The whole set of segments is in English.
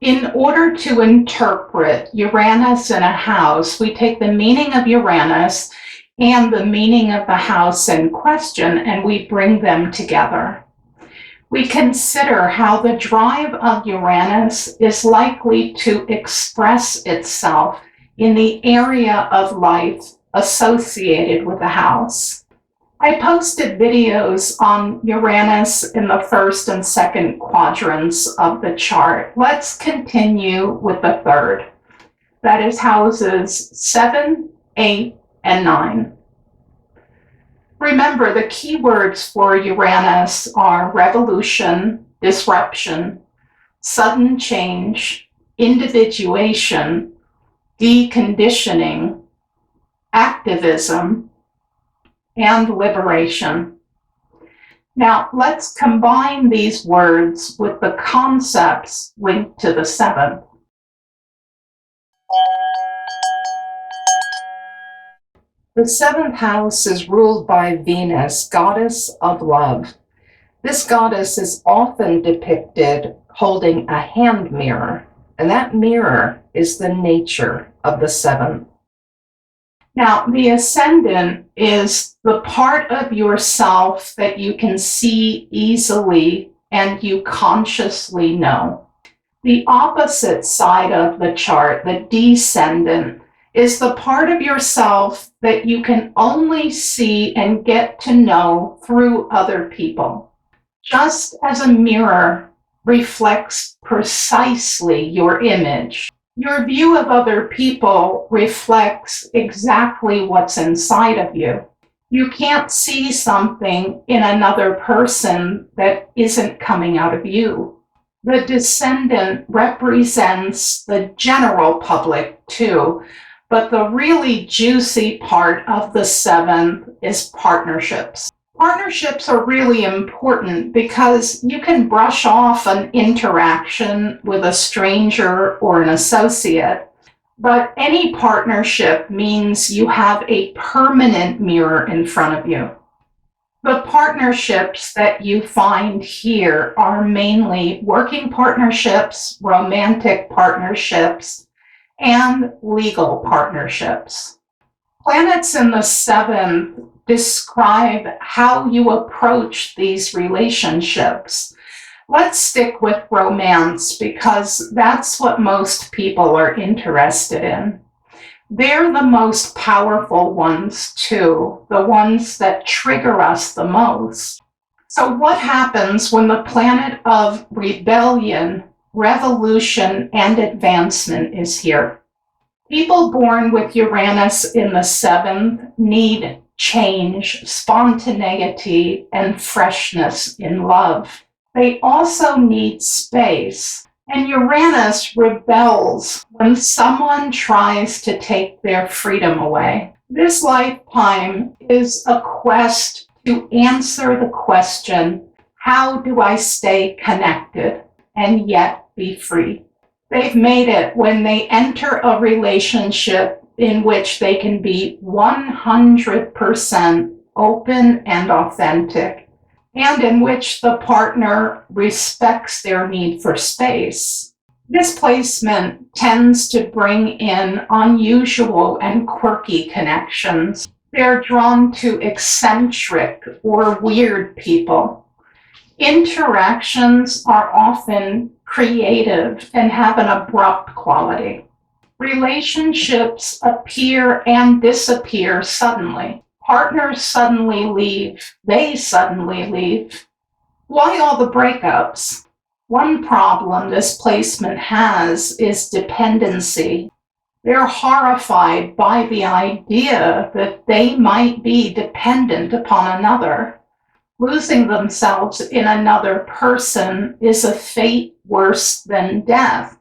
In order to interpret Uranus in a house, we take the meaning of Uranus and the meaning of the house in question, and we bring them together. We consider how the drive of Uranus is likely to express itself in the area of life associated with the house. I posted videos on Uranus in the first and second quadrants of the chart. Let's continue with the third. That is houses 7, 8, and 9. Remember, the keywords for Uranus are revolution, disruption, sudden change, individuation, deconditioning, activism, and liberation. Now, let's combine these words with the concepts linked to the seventh. The seventh house is ruled by Venus, goddess of love. This goddess is often depicted holding a hand mirror, and that mirror is the nature of the seventh. Now, the ascendant is the part of yourself that you can see easily and you consciously know. The opposite side of the chart, the descendant, is the part of yourself that you can only see and get to know through other people. Just as a mirror reflects precisely your image, your view of other people reflects exactly what's inside of you. You can't see something in another person that isn't coming out of you. The descendant represents the general public too, but the really juicy part of the seventh is partnerships. Partnerships are really important because you can brush off an interaction with a stranger or an associate, but any partnership means you have a permanent mirror in front of you. The partnerships that you find here are mainly working partnerships, romantic partnerships, and legal partnerships. Planets in the seventh describe how you approach these relationships. Let's stick with romance because that's what most people are interested in. They're the most powerful ones too, the ones that trigger us the most. So what happens when the planet of rebellion, revolution, and advancement is here? People born with Uranus in the seventh need change, spontaneity, and freshness in love. They also need space, and Uranus rebels when someone tries to take their freedom away. This lifetime is a quest to answer the question, how do I stay connected and yet be free? They've made it when they enter a relationship in which they can be 100% open and authentic, and in which the partner respects their need for space. This placement tends to bring in unusual and quirky connections. They're drawn to eccentric or weird people. Interactions are often creative and have an abrupt quality. Relationships appear and disappear suddenly. Partners suddenly leave. They suddenly leave. Why all the breakups? One problem this placement has is dependency. They're horrified by the idea that they might be dependent upon another. Losing themselves in another person is a fate worse than death.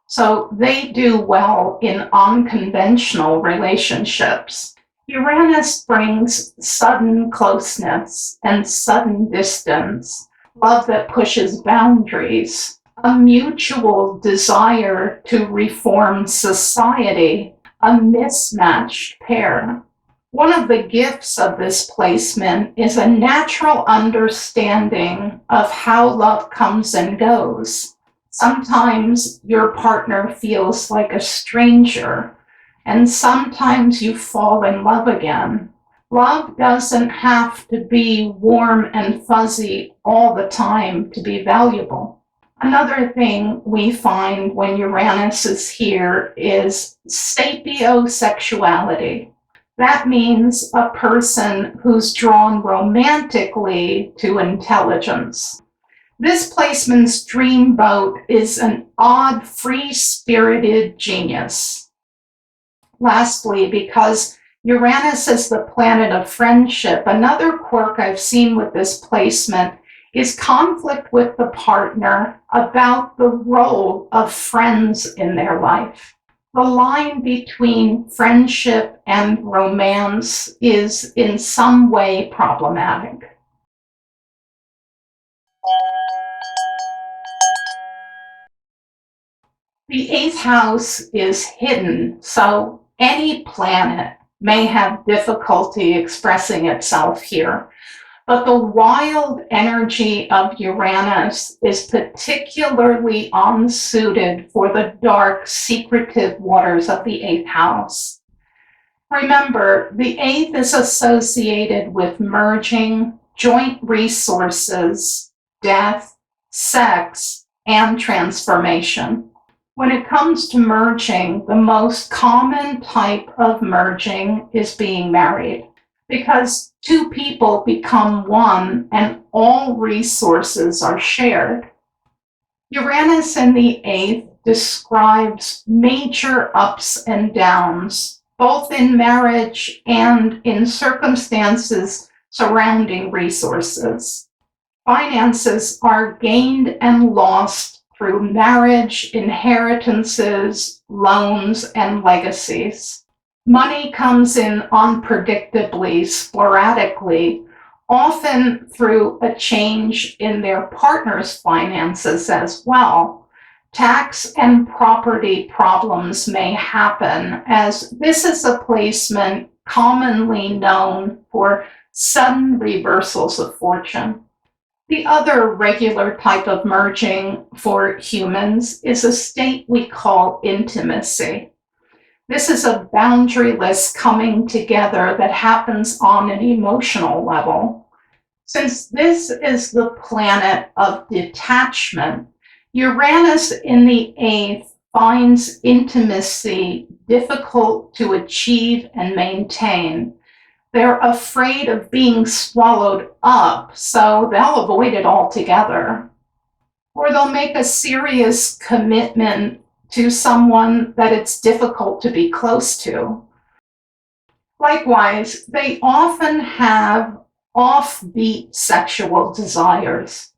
So they do well in unconventional relationships. Uranus brings sudden closeness and sudden distance, love that pushes boundaries, a mutual desire to reform society, a mismatched pair. One of the gifts of this placement is a natural understanding of how love comes and goes. Sometimes your partner feels like a stranger, and sometimes you fall in love again. Love doesn't have to be warm and fuzzy all the time to be valuable. Another thing we find when Uranus is here is sapiosexuality. That means a person who's drawn romantically to intelligence. This placement's dreamboat is an odd, free-spirited genius. Lastly, because Uranus is the planet of friendship, another quirk I've seen with this placement is conflict with the partner about the role of friends in their life. The line between friendship and romance is in some way problematic. The eighth house is hidden, so any planet may have difficulty expressing itself here. But the wild energy of Uranus is particularly unsuited for the dark, secretive waters of the eighth house. Remember, the eighth is associated with merging, joint resources, death, sex, and transformation. When it comes to merging, the most common type of merging is being married, because two people become one and all resources are shared. Uranus in the eighth describes major ups and downs, both in marriage and in circumstances surrounding resources. Finances are gained and lost through marriage, inheritances, loans, and legacies. Money comes in unpredictably, sporadically, often through a change in their partner's finances as well. Tax and property problems may happen, as this is a placement commonly known for sudden reversals of fortune. The other regular type of merging for humans is a state we call intimacy. This is a boundaryless coming together that happens on an emotional level. Since this is the planet of detachment, Uranus in the eighth finds intimacy difficult to achieve and maintain. They're afraid of being swallowed up, so they'll avoid it altogether. Or they'll make a serious commitment to someone that it's difficult to be close to. Likewise, they often have offbeat sexual desires.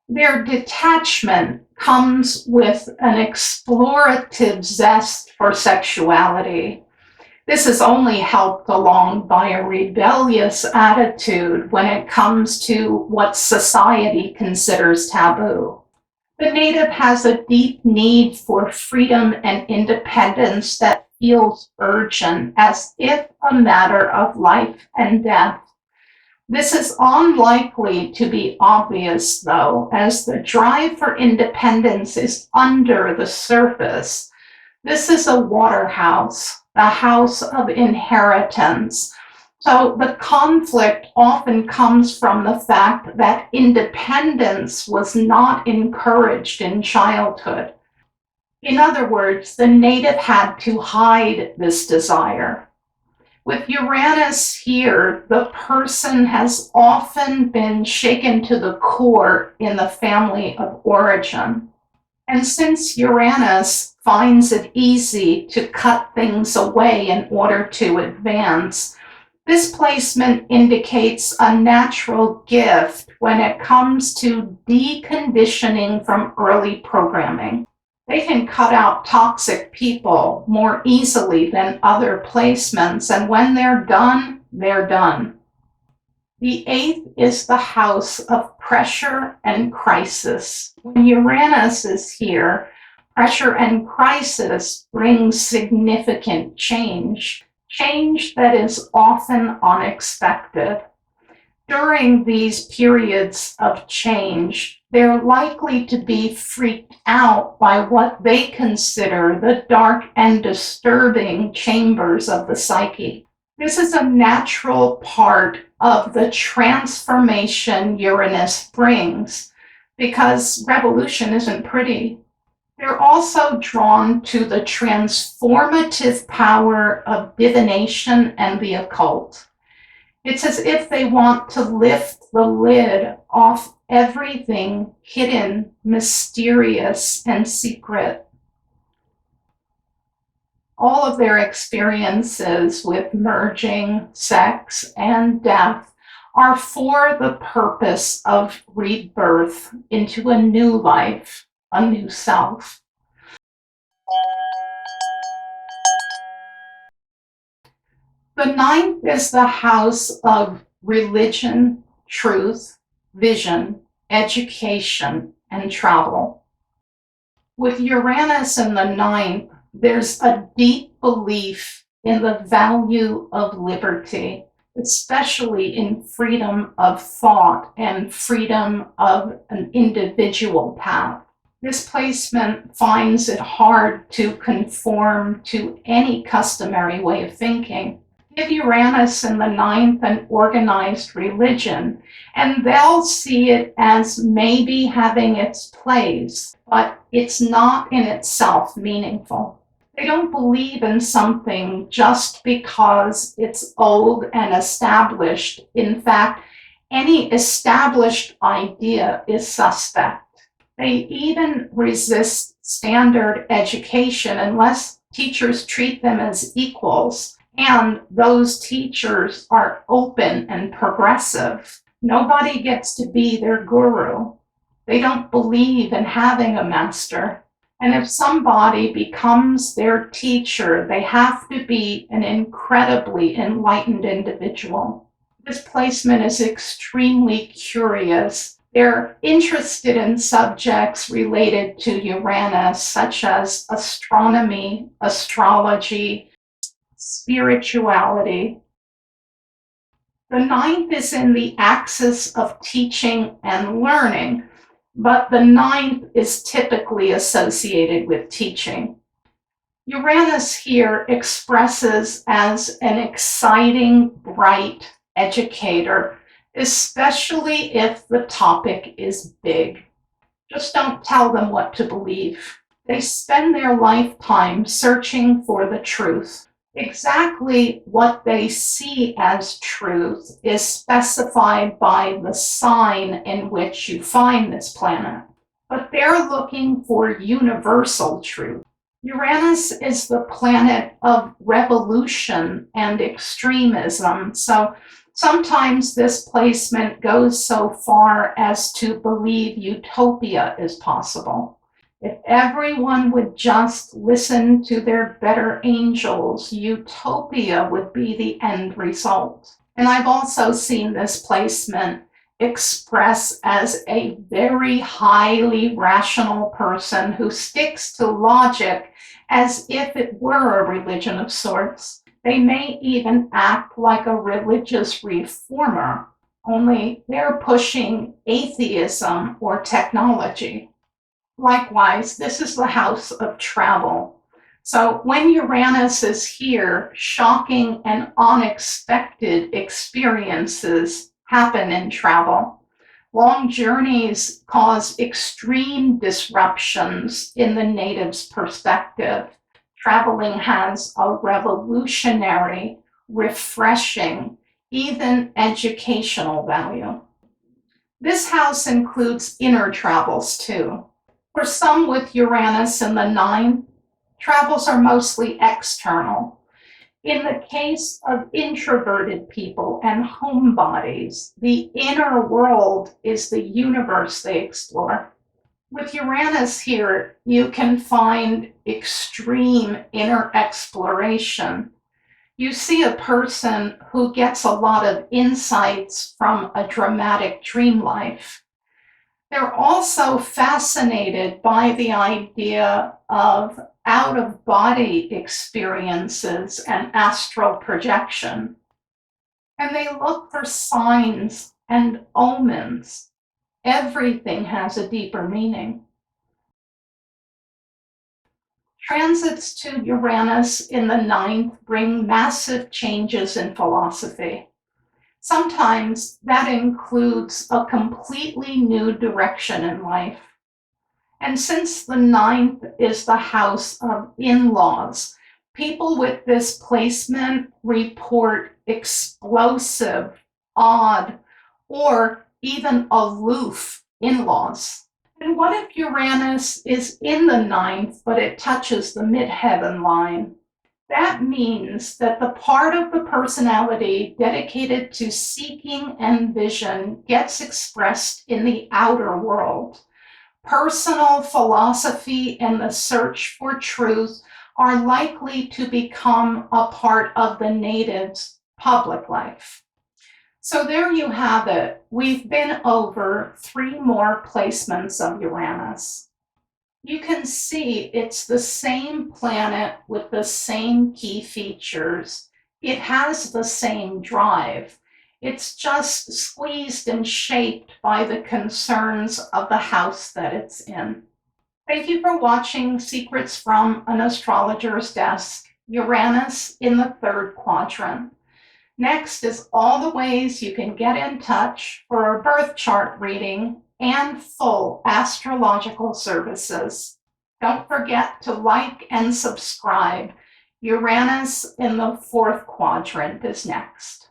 Their detachment comes with an explorative zest for sexuality. This is only helped along by a rebellious attitude when it comes to what society considers taboo. The native has a deep need for freedom and independence that feels urgent, as if a matter of life and death. This is unlikely to be obvious, though, as the drive for independence is under the surface. This is a water house, a house of inheritance. So the conflict often comes from the fact that independence was not encouraged in childhood. In other words, the native had to hide this desire. With Uranus here, the person has often been shaken to the core in the family of origin. And since Uranus finds it easy to cut things away in order to advance, this placement indicates a natural gift when it comes to deconditioning from early programming. They can cut out toxic people more easily than other placements, and when they're done, they're done. The eighth is the house of pressure and crisis. When Uranus is here, pressure and crisis brings significant change that is often unexpected. During these periods of change, they're likely to be freaked out by what they consider the dark and disturbing chambers of the psyche. This is a natural part of the transformation Uranus brings because revolution isn't pretty. They're also drawn to the transformative power of divination and the occult. It's as if they want to lift the lid off everything hidden, mysterious, and secret. All of their experiences with merging, sex, and death are for the purpose of rebirth into a new life, a new self. The ninth is the house of religion, truth, vision, education, and travel. With Uranus in the ninth, there's a deep belief in the value of liberty, especially in freedom of thought and freedom of an individual path. This placement finds it hard to conform to any customary way of thinking. Give Uranus in the ninth an organized religion, and they'll see it as maybe having its place, but it's not in itself meaningful. They don't believe in something just because it's old and established. In fact, any established idea is suspect. They even resist standard education unless teachers treat them as equals. And those teachers are open and progressive. Nobody gets to be their guru. They don't believe in having a master. And if somebody becomes their teacher, they have to be an incredibly enlightened individual. This placement is extremely curious. They're interested in subjects related to Uranus, such as astronomy, astrology, spirituality. The ninth is in the axis of teaching and learning, but the ninth is typically associated with teaching. Uranus here expresses as an exciting, bright educator, especially if the topic is big. Just don't tell them what to believe. They spend their lifetime searching for the truth. Exactly what they see as truth is specified by the sign in which you find this planet. But they're looking for universal truth. Uranus is the planet of revolution and extremism, so sometimes this placement goes so far as to believe utopia is possible. If everyone would just listen to their better angels, utopia would be the end result. And I've also seen this placement express as a very highly rational person who sticks to logic as if it were a religion of sorts. They may even act like a religious reformer, only they're pushing atheism or technology. Likewise, this is the house of travel. So when Uranus is here, shocking and unexpected experiences happen in travel. Long journeys cause extreme disruptions in the native's perspective. Traveling has a revolutionary, refreshing, even educational value. This house includes inner travels too. For some with Uranus in the ninth, travels are mostly external. In the case of introverted people and homebodies, the inner world is the universe they explore. With Uranus here, you can find extreme inner exploration. You see a person who gets a lot of insights from a dramatic dream life. They're also fascinated by the idea of out-of-body experiences and astral projection. And they look for signs and omens. Everything has a deeper meaning. Transits to Uranus in the ninth bring massive changes in philosophy. Sometimes that includes a completely new direction in life. And since the ninth is the house of in-laws, people with this placement report explosive, odd, or even aloof in-laws. And what if Uranus is in the ninth, but it touches the midheaven line? That means that the part of the personality dedicated to seeking and vision gets expressed in the outer world. Personal philosophy and the search for truth are likely to become a part of the native's public life. So there you have it. We've been over 3 more placements of Uranus. You can see it's the same planet with the same key features. It has the same drive. It's just squeezed and shaped by the concerns of the house that it's in. Thank you for watching Secrets from an Astrologer's Desk, Uranus in the third quadrant. Next is all the ways you can get in touch for a birth chart reading and full astrological services. Don't forget to like and subscribe. Uranus in the fourth quadrant is next.